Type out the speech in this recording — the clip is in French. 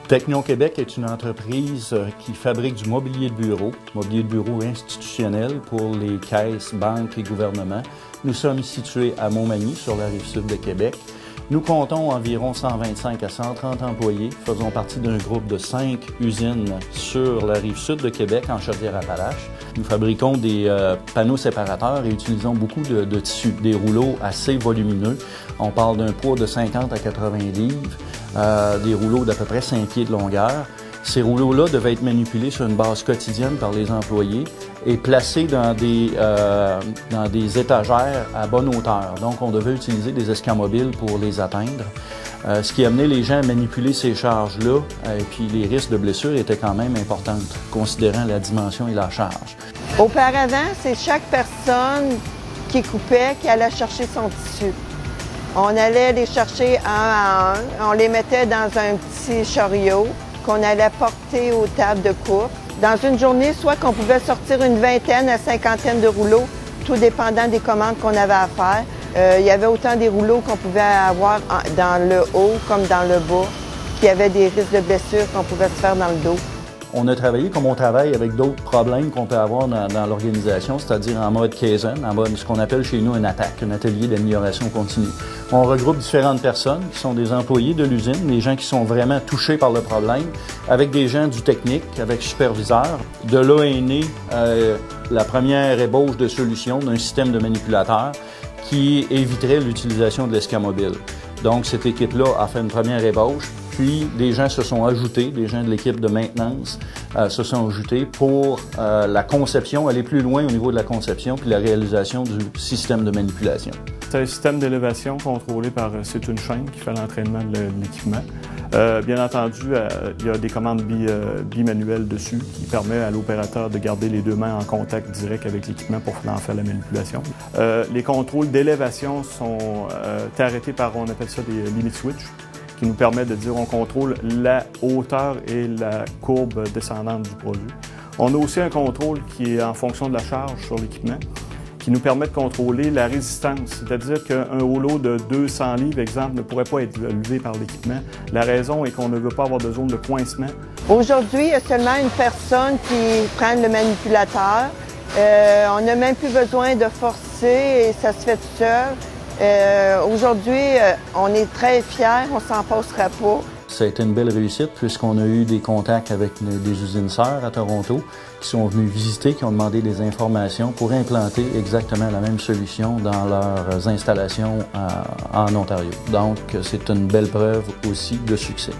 Techno-Québec est une entreprise qui fabrique du mobilier de bureau institutionnel pour les caisses, banques et gouvernements. Nous sommes situés à Montmagny, sur la rive-sud de Québec. Nous comptons environ 125 à 130 employés, faisons partie d'un groupe de 5 usines sur la rive-sud de Québec, en Chaudière-Appalaches. Nous fabriquons des panneaux séparateurs et utilisons beaucoup de tissus, des rouleaux assez volumineux. On parle d'un poids de 50 à 80 livres, des rouleaux d'à peu près 5 pieds de longueur. Ces rouleaux-là devaient être manipulés sur une base quotidienne par les employés et placés dans des étagères à bonne hauteur. Donc, on devait utiliser des escamobiles pour les atteindre, ce qui amenait les gens à manipuler ces charges-là, et puis les risques de blessures étaient quand même importants, considérant la dimension et la charge. Auparavant, c'est chaque personne qui coupait qui allait chercher son tissu. On allait les chercher un à un, on les mettait dans un petit chariot qu'on allait porter aux tables de coupe. Dans une journée, soit qu'on pouvait sortir une vingtaine à cinquantaine de rouleaux, tout dépendant des commandes qu'on avait à faire. Il y avait autant des rouleaux qu'on pouvait avoir dans le haut comme dans le bas, qu'il y avait des risques de blessures qu'on pouvait se faire dans le dos. On a travaillé comme on travaille avec d'autres problèmes qu'on peut avoir dans l'organisation, c'est-à-dire en mode Kaizen, en mode ce qu'on appelle chez nous un ATTAC, un atelier d'amélioration continue. On regroupe différentes personnes qui sont des employés de l'usine, des gens qui sont vraiment touchés par le problème, avec des gens du technique, avec superviseurs. De là est née la première ébauche de solution d'un système de manipulateurs qui éviterait l'utilisation de l'escamobile. Donc cette équipe-là a fait une première ébauche. Puis, des gens se sont ajoutés, des gens de l'équipe de maintenance se sont ajoutés pour la conception, aller plus loin au niveau de la conception puis la réalisation du système de manipulation. C'est un système d'élévation contrôlé par c'est une chaîne qui fait l'entraînement de l'équipement. Bien entendu, il y a des commandes bimanuelles dessus qui permettent à l'opérateur de garder les deux mains en contact direct avec l'équipement pour en faire la manipulation. Les contrôles d'élévation sont arrêtés par, on appelle ça des limit switch, qui nous permet de dire on contrôle la hauteur et la courbe descendante du produit. On a aussi un contrôle qui est en fonction de la charge sur l'équipement, qui nous permet de contrôler la résistance, c'est-à-dire qu'un rouleau de 200 livres, exemple, ne pourrait pas être levé par l'équipement. La raison est qu'on ne veut pas avoir de zone de coincement. Aujourd'hui, il y a seulement une personne qui prend le manipulateur. On n'a même plus besoin de forcer et ça se fait tout seul. Aujourd'hui, on est très fiers, on s'en passera pas. Ça a été une belle réussite puisqu'on a eu des contacts avec des usines sœurs à Toronto qui sont venus visiter, qui ont demandé des informations pour implanter exactement la même solution dans leurs installations en Ontario. Donc, c'est une belle preuve aussi de succès.